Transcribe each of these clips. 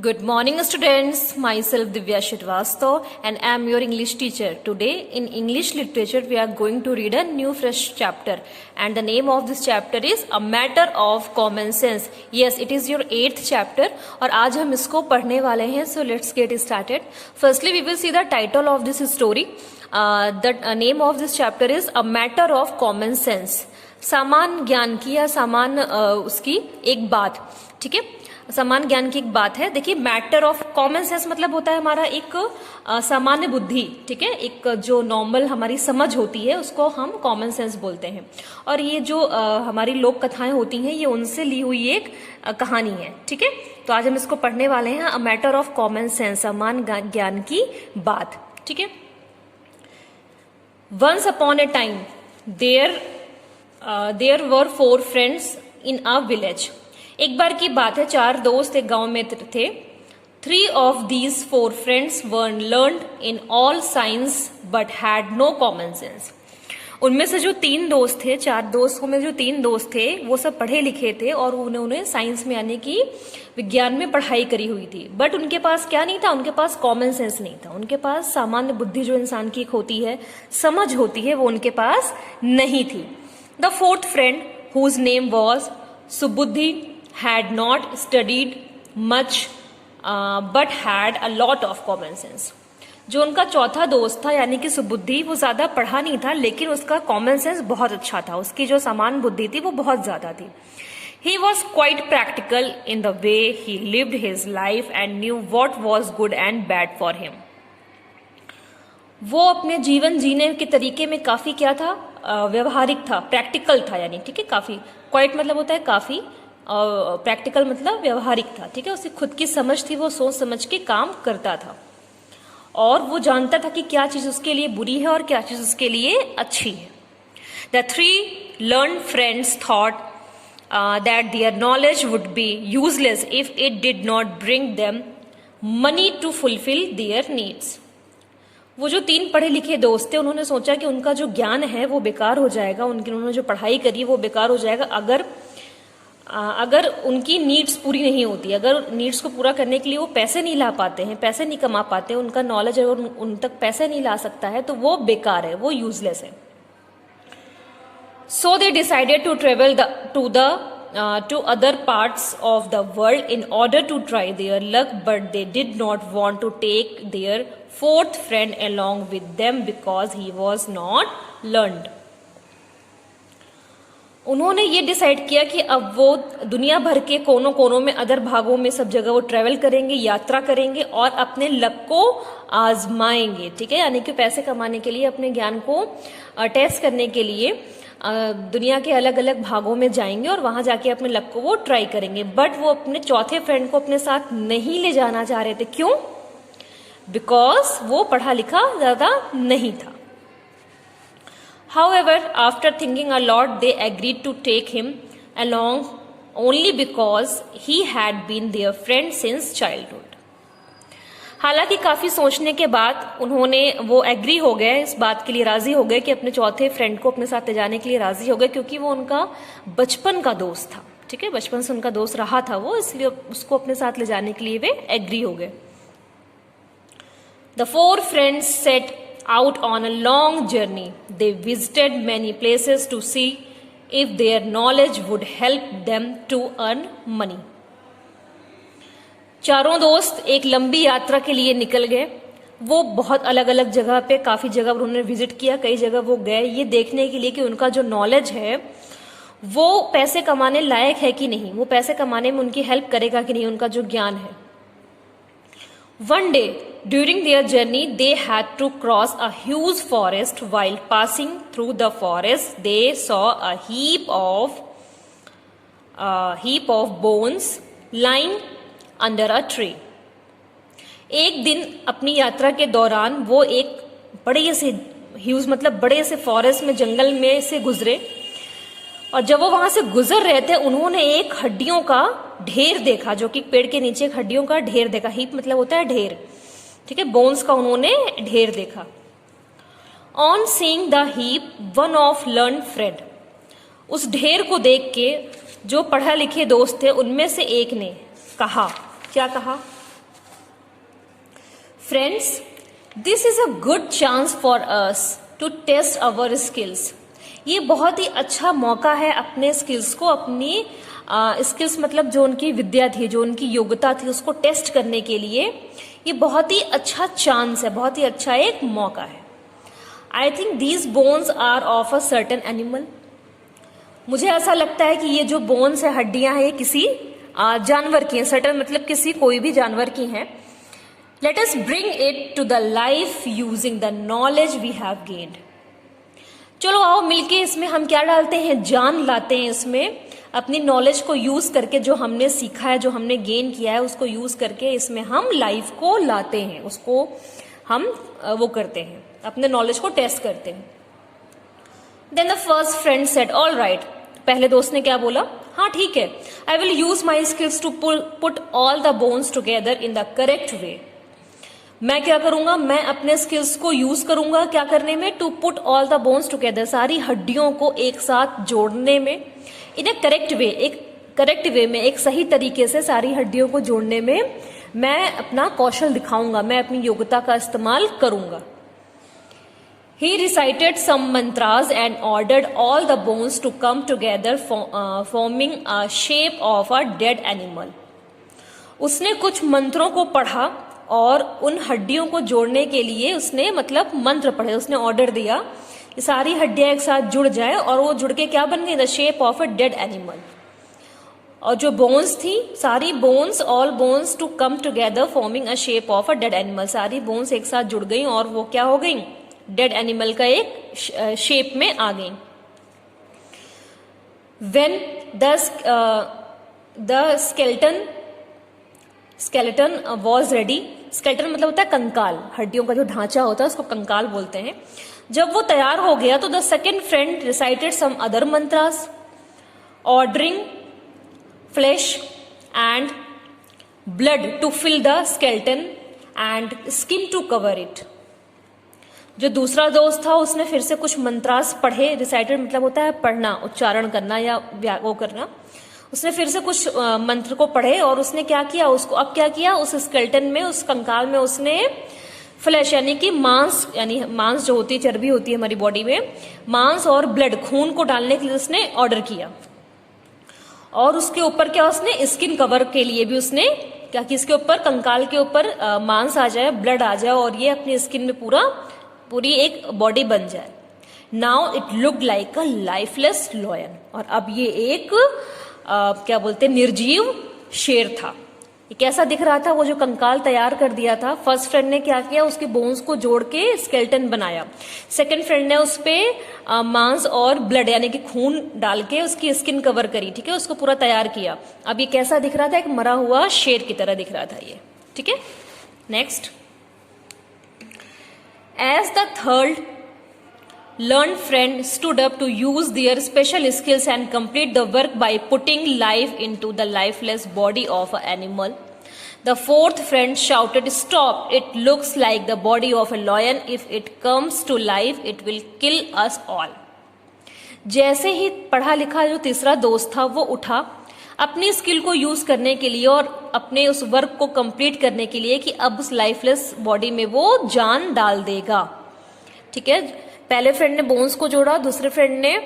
Good morning students, myself Divya Shrivastava and I am your English teacher. Today in English literature we are going to read a new fresh chapter and the name of this chapter is A Matter of Common Sense. Yes, it is your 8th chapter और आज हम इसको पढ़ने वाले हैं. So let's get started. Firstly we will see the title of this story. The name of this chapter is A Matter of Common Sense. सामान्य ज्ञान की या सामान्य उसकी एक बात. ठीक है, सामान्य ज्ञान की एक बात है. देखिए, मैटर ऑफ कॉमन सेंस मतलब होता है हमारा एक सामान्य बुद्धि. ठीक है, एक जो नॉर्मल हमारी समझ होती है उसको हम कॉमन सेंस बोलते हैं. और ये जो हमारी लोक कथाएं होती हैं ये उनसे ली हुई एक कहानी है. ठीक है, तो आज हम इसको पढ़ने वाले हैं. A matter of common sense, सामान्य ज्ञान की बात. ठीक है. Once upon a time there were 4 friends in a village. एक बार की बात है, 4 दोस्त एक गांव में थे. 3 of these 4 friends were learned in all science but had no common sense. उनमें से जो 3 दोस्त थे, 4 दोस्तों में जो 3 दोस्त थे वो सब पढ़े लिखे थे और उन्होंने साइंस में यानी कि विज्ञान में पढ़ाई करी हुई थी. बट उनके पास क्या नहीं था, उनके पास कॉमन सेंस नहीं था. उनके पास सामान्य बुद्धि जो इंसान की होती है, समझ होती है, वो उनके पास नहीं थी. The 4th friend whose name was Subuddhi had not studied much but had a lot of common sense. जो उनका चौथा दोस्त था यानी कि सुबुद्धि, वो ज्यादा पढ़ा नहीं था लेकिन उसका कॉमन सेंस बहुत अच्छा था. उसकी जो समान बुद्धि थी वो बहुत ज्यादा थी. He was quite practical in the way he lived his life and knew what was good and bad for him. वो अपने जीवन जीने के तरीके में काफी क्या था, व्यवहारिक था, प्रैक्टिकल था. यानी ठीक है, काफी, क्वाइट मतलब होता है काफी, और प्रैक्टिकल मतलब व्यवहारिक था. ठीक है, उसकी खुद की समझ थी, वो सोच समझ के काम करता था और वो जानता था कि क्या चीज उसके लिए बुरी है और क्या चीज उसके लिए अच्छी है. The 3 learned friends thought that their knowledge would be useless if it did not bring them money to fulfill their needs. वो जो 3 पढ़े लिखे दोस्त थे उन्होंने सोचा कि उनका जो ज्ञान है वो बेकार हो जाएगा, उन्होंने जो पढ़ाई करी वो बेकार हो जाएगा अगर उनकी नीड्स पूरी नहीं होती. अगर नीड्स को पूरा करने के लिए वो पैसे नहीं ला पाते हैं, पैसे नहीं कमा पाते, उनका नॉलेज अगर उन तक पैसे नहीं ला सकता है तो वो बेकार है, वो यूजलेस है. So they decided to travel to other parts of the world in order to try their luck, but they did not want to take their 4th friend along with them because he was not learned. उन्होंने ये decide किया कि अब वो दुनिया भर के कोनों कोनों में, अदर भागों में, सब जगह वो ट्रेवल करेंगे, यात्रा करेंगे और अपने लक को आजमाएंगे. ठीक है, यानी कि पैसे कमाने के लिए, अपने ज्ञान को टेस्ट करने के लिए दुनिया के अलग अलग भागों में जाएंगे और वहां जाके अपने लक को वो ट्राई करेंगे. बट वो अपने चौथे फ्रेंड को अपने साथ नहीं ले जाना चाह रहे थे. क्यों? बिकॉज वो पढ़ा लिखा ज्यादा नहीं था. However, after thinking a lot, they agreed to take him along only because he had been their friend since childhood. हालांकि काफी सोचने के बाद उन्होंने वो एग्री हो गए, इस बात के लिए राजी हो गए कि अपने चौथे फ्रेंड को अपने साथ ले जाने के लिए राजी हो गए, क्योंकि वो उनका बचपन का दोस्त था. ठीक है, बचपन से उनका दोस्त रहा था वो, इसलिए उसको अपने साथ ले जाने के लिए वे एग्री हो गए. The 4 friends set out on a long journey. They visited many places to see if their knowledge would help them to earn money. चारों दोस्त एक लंबी यात्रा के लिए निकल गए. वो बहुत अलग अलग जगह पे, काफी जगह उन्होंने विजिट किया, कई जगह वो गए ये देखने के लिए कि उनका जो नॉलेज है वो पैसे कमाने लायक है कि नहीं, वो पैसे कमाने में उनकी हेल्प करेगा कि नहीं, उनका जो ज्ञान है. One day, during their journey, they had to cross a huge forest. While passing through the forest, they saw a heap of bones lying under a tree. एक दिन अपनी यात्रा के दौरान वो एक बड़े से ह्यूज मतलब बड़े से फॉरेस्ट में, जंगल में से गुजरे और जब वो वहां से गुजर रहे थे उन्होंने एक हड्डियों का ढेर देखा, जो कि पेड़ के नीचे एक हड्डियों का ढेर देखा. हीप मतलब होता है ढेर. ठीक है, बोन्स का उन्होंने ढेर देखा. On seeing the heap one of learn friend, उस ढेर को देख के जो पढ़ा लिखे दोस्त थे उनमें से एक ने कहा, क्या कहा? Friends, this is a good chance for us to test our skills. ये बहुत ही अच्छा मौका है अपने स्किल्स को, अपनी स्किल्स मतलब जो उनकी विद्या थी, जो उनकी योग्यता थी, उसको टेस्ट करने के लिए ये बहुत ही अच्छा चांस है, बहुत ही अच्छा एक मौका है। I think these bones are of a certain animal. मुझे ऐसा लगता है कि ये जो बोन्स है, हड्डियां हैं, ये किसी जानवर की हैं। सर्टेन मतलब किसी कोई भी जानवर की हैं। Let us bring it to the life using the knowledge we have gained. चलो आओ मिलके इसमें हम क्या डालते हैं, जान लाते हैं इसमें, अपनी नॉलेज को यूज करके, जो हमने सीखा है, जो हमने गेन किया है, उसको यूज करके इसमें हम लाइफ को लाते हैं, उसको हम वो करते हैं, अपने नॉलेज को टेस्ट करते हैं। Then the first friend said all right. पहले दोस्त ने क्या बोला, हाँ ठीक है, I will use my skills to put all the bones together in the correct way. मैं क्या करूंगा, मैं अपने स्किल्स को यूज करूंगा क्या करने में, to put all the bones together, सारी हड्डियों को एक साथ जोड़ने में, इन ए करेक्ट वे, एक करेक्ट वे में, एक सही तरीके से सारी हड्डियों को जोड़ने में मैं अपना कौशल दिखाऊंगा, मैं अपनी योग्यता का इस्तेमाल करूंगा। He recited some mantras and ordered all the bones to come together, forming a shape of a dead animal. उसने कुछ मंत्रों को पढ़ा और उन हड्डियों को जोड़ने के लिए उसने मतलब मंत्र पढ़े, उसने ऑर्डर दिया कि सारी हड्डियां एक साथ जुड़ जाए और वो जुड़ के क्या बन गई, the shape of a dead animal. और जो बोन्स थी, सारी bones, all bones to come together forming a shape of a dead animal, सारी बोन्स एक साथ जुड़ गई और वो क्या हो गई, डेड एनिमल का एक शेप में आ गई। When the skeleton was ready, skeleton मतलब होता है कंकाल, हड्डियों का जो ढांचा होता है उसको कंकाल बोलते हैं। जब वो तैयार हो गया तो the second friend recited some other mantras ordering flesh and blood to fill the skeleton and skin to cover it. जो दूसरा दोस्त था उसने फिर से कुछ मंत्रास पढ़े, रिसाइटेड मतलब होता है पढ़ना, उच्चारण करना या वो करना। उसने फिर से कुछ मंत्र को पढ़े और उसने क्या किया, उसको अब क्या किया, उस स्केलेटन में, उस कंकाल में उसने फ्लैश यानी कि मांस, यानी मांस जो होती है, चर्बी होती है हमारी बॉडी में, मांस और ब्लड, खून को डालने के लिए उसने ऑर्डर किया। और उसके ऊपर क्या, उसने स्किन कवर के लिए भी उसने क्या कि इसके ऊपर, कंकाल के ऊपर मांस आ जाए, ब्लड आ जाए और ये अपनी स्किन में पूरी एक बॉडी बन जाए। Now it look like a lifeless lion. और अब ये एक क्या बोलते हैं, निर्जीव शेर था। ये कैसा दिख रहा था, वो जो कंकाल तैयार कर दिया था, फर्स्ट फ्रेंड ने क्या किया, उसके बोन्स को जोड़ के स्केलेटन बनाया। सेकंड फ्रेंड ने उस पे मांस और ब्लड यानी कि खून डाल के उसकी स्किन कवर करी, ठीक है, उसको पूरा तैयार किया। अब ये कैसा दिख रहा था, एक मरा हुआ शेर की तरह दिख रहा था ये, ठीक है। Next, as the third learned friend stood up to use their special skills and complete the work by putting life into the lifeless body of an animal, the fourth friend shouted, stop, it looks like the body of a lion. If it comes to life, it will kill us all. जैसे ही पढ़ा लिखा जो तीसरा दोस्त था वो उठा अपनी स्किल को यूज करने के लिए और अपने उस वर्क को कंप्लीट करने के लिए कि अब उस लाइफलेस बॉडी में वो जान डाल देगा, ठीक है। पहले फ्रेंड ने बोन्स को जोड़ा, दूसरे फ्रेंड ने,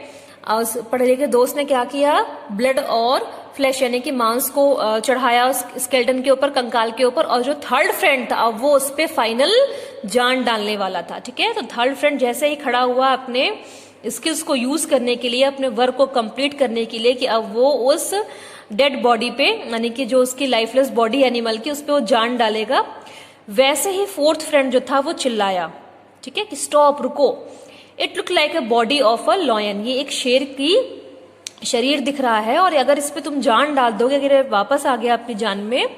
पढ़े लिखे दोस्त ने क्या किया, ब्लड और फ्लैश यानी कि मांस को चढ़ाया स्केलेटन के ऊपर, कंकाल के ऊपर। और जो थर्ड फ्रेंड था वो उस पे फाइनल जान डालने वाला था, ठीक है। तो थर्ड फ्रेंड जैसे ही खड़ा हुआ अपने स्किल्स को यूज करने के लिए, अपने वर्क को कंप्लीट करने के लिए कि अब वो उस डेड बॉडी पे यानी कि जो उसकी लाइफलेस बॉडी एनिमल की, उस पे वो जान डालेगा, वैसे ही फोर्थ फ्रेंड जो था वो चिल्लाया, ठीक है, कि स्टॉप, रुको, it look like a body of a lion, ये एक शेर की शरीर दिख रहा है और अगर इस पे तुम जान डाल दोगे, अगर वापस आ गया अपनी जान में,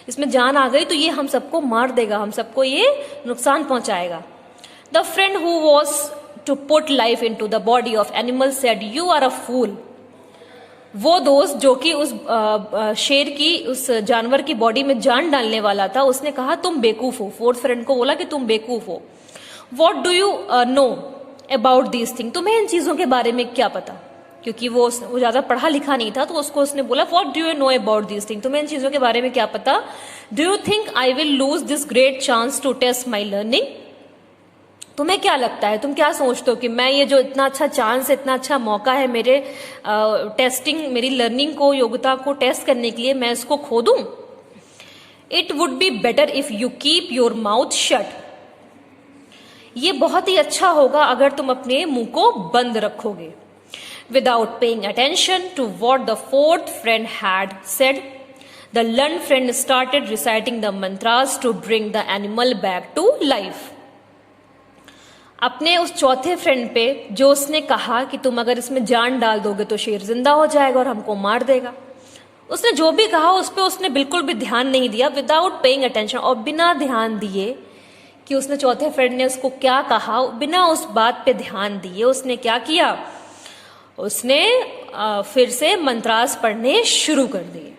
इसमें जान आ गई तो ये हम सबको मार देगा, हम सबको ये नुकसान पहुंचाएगा। The friend who was to put life into the body of animal said, you are a fool. वो दोस्त जो कि उस शेर की, उस जानवर की बॉडी में जान डालने वाला था, उसने कहा तुम बेवकूफ हो। फोर्थ फ्रेंड को बोला कि तुम बेवकूफ हो। What do you know about these thing, तुम्हें इन चीजों के बारे में क्या पता। क्योंकि वो ज़्यादा पढ़ा लिखा नहीं था, तो उसको उसने बोला what do you know about this thing, तुम्हें इन चीज़ों के बारे में क्या पता। Do you think I will lose this great chance to test my learning, तुम्हें क्या लगता है, तुम क्या सोचते हो कि मैं ये जो इतना अच्छा चांस है, इतना अच्छा मौका है मेरे टेस्टिंग, मेरी लर्निंग को, योग्यता को टेस्ट करने के लिए, मैं इसको खो दूं। It would be better if you keep your mouth shut, ये बहुत ही अच्छा होगा अगर तुम अपने मुंह को बंद रखोगे। Without paying attention to what the fourth friend had said, the learn friend started reciting the mantras to bring the animal back to life. अपने उस चौथे फ्रेंड पे जो उसने कहा कि तुम अगर इसमें जान डाल दोगे तो शेर जिंदा हो जाएगा और हमको मार देगा, उसने जो भी कहा उस पर उसने बिल्कुल भी ध्यान नहीं दिया। विदाउट पेइंग अटेंशन, और बिना ध्यान दिए कि उसने चौथे फ्रेंड ने उसको क्या कहा, बिना उस बात पे ध्यान दिए उसने क्या किया, उसने फिर से मंत्रास पढ़ने शुरू कर दिए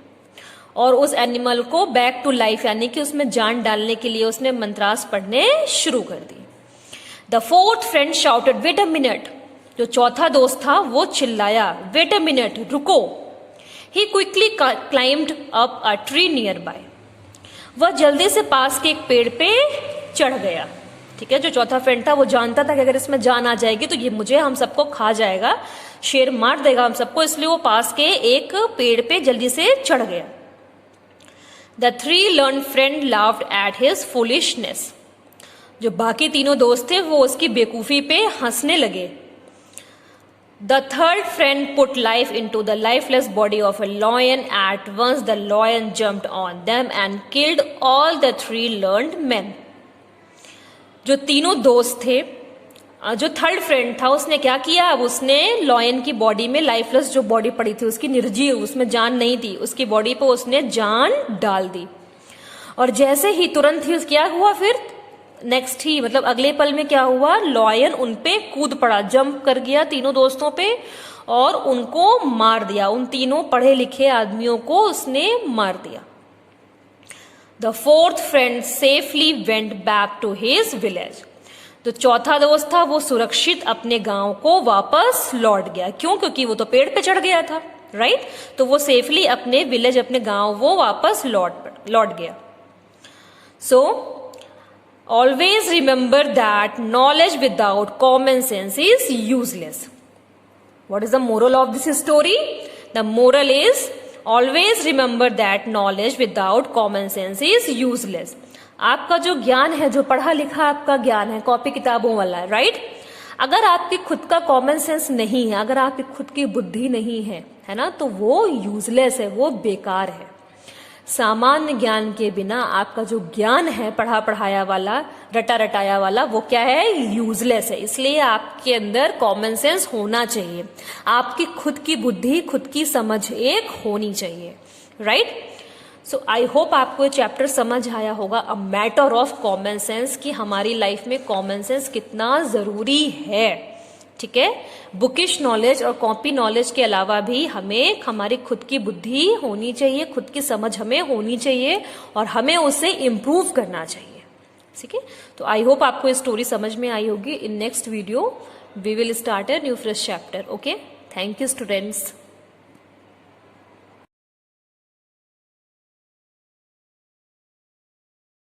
और उस एनिमल को बैक टू लाइफ यानी कि उसमें जान डालने के लिए उसने मंत्रास पढ़ने शुरू कर दी। The fourth friend shouted wait a minute, जो चौथा दोस्त था वो चिल्लाया वेट अ मिनट, रुको। He quickly climbed up a tree nearby, वह जल्दी से पास के एक पेड़ पे चढ़ गया। ठीक है, जो चौथा फ्रेंड था वो जानता था कि अगर इसमें जान आ जाएगी तो ये मुझे, हम सबको खा जाएगा, शेर मार देगा हम सबको, इसलिए वो पास के एक पेड़ पे जल्दी से चढ़ गया। The three learn friend laughed at his foolishness, जो बाकी तीनों दोस्त थे वो उसकी बेवकूफी पे हंसने लगे। The third friend put life into the lifeless body of a lion, at once the lion jumped on them and killed all the three learned men. जो तीनों दोस्त थे, जो थर्ड फ्रेंड था उसने क्या किया, अब उसने लॉयन की बॉडी में, लाइफलेस जो बॉडी पड़ी थी उसकी, निर्जीव, उसमें जान नहीं थी, उसकी बॉडी पे उसने जान डाल दी। और जैसे ही तुरंत ही क्या हुआ, फिर नेक्स्ट ही मतलब अगले पल में क्या हुआ, लॉयन उनपे कूद पड़ा, जंप कर गया तीनों दोस्तों पे और उनको मार दिया। उन तीनों पढ़े लिखे आदमियों को उसने मार दिया। The fourth friend safely went back to his village, तो चौथा दोस्त था वो सुरक्षित अपने गांव को वापस लौट गया। क्यों? क्योंकि वो तो पेड़ पे चढ़ गया था, राइट? तो वो सेफली अपने विलेज, अपने गांव वो वापस लौट गया। सो always remember that knowledge without common sense is useless. What is the moral of this story? The moral is always remember that knowledge without common sense is useless. आपका जो ज्ञान है, जो पढ़ा लिखा आपका ज्ञान है, कॉपी किताबों वाला, राइट? अगर आपकी खुद का कॉमन सेंस नहीं है, अगर आपकी खुद की बुद्धि नहीं है, है ना, तो वो यूजलेस है, वो बेकार है। सामान्य ज्ञान के बिना आपका जो ज्ञान है, पढ़ा पढ़ाया वाला, रटा रटाया वाला, वो क्या है, यूजलेस है। इसलिए आपके अंदर कॉमन सेंस होना चाहिए, आपकी खुद की बुद्धि, खुद की समझ एक होनी चाहिए, राइट? सो आई होप आपको ये चैप्टर समझ आया होगा, अ मैटर ऑफ कॉमन सेंस, कि हमारी लाइफ में कॉमन सेंस कितना जरूरी है। ठीक है, बुकिश नॉलेज और कॉपी नॉलेज के अलावा भी हमें हमारी खुद की बुद्धि होनी चाहिए, खुद की समझ हमें होनी चाहिए और हमें उसे इम्प्रूव करना चाहिए। ठीक है, तो आई होप आपको ये स्टोरी समझ में आई होगी। In next video we will start a new fresh chapter. Okay, thank you students.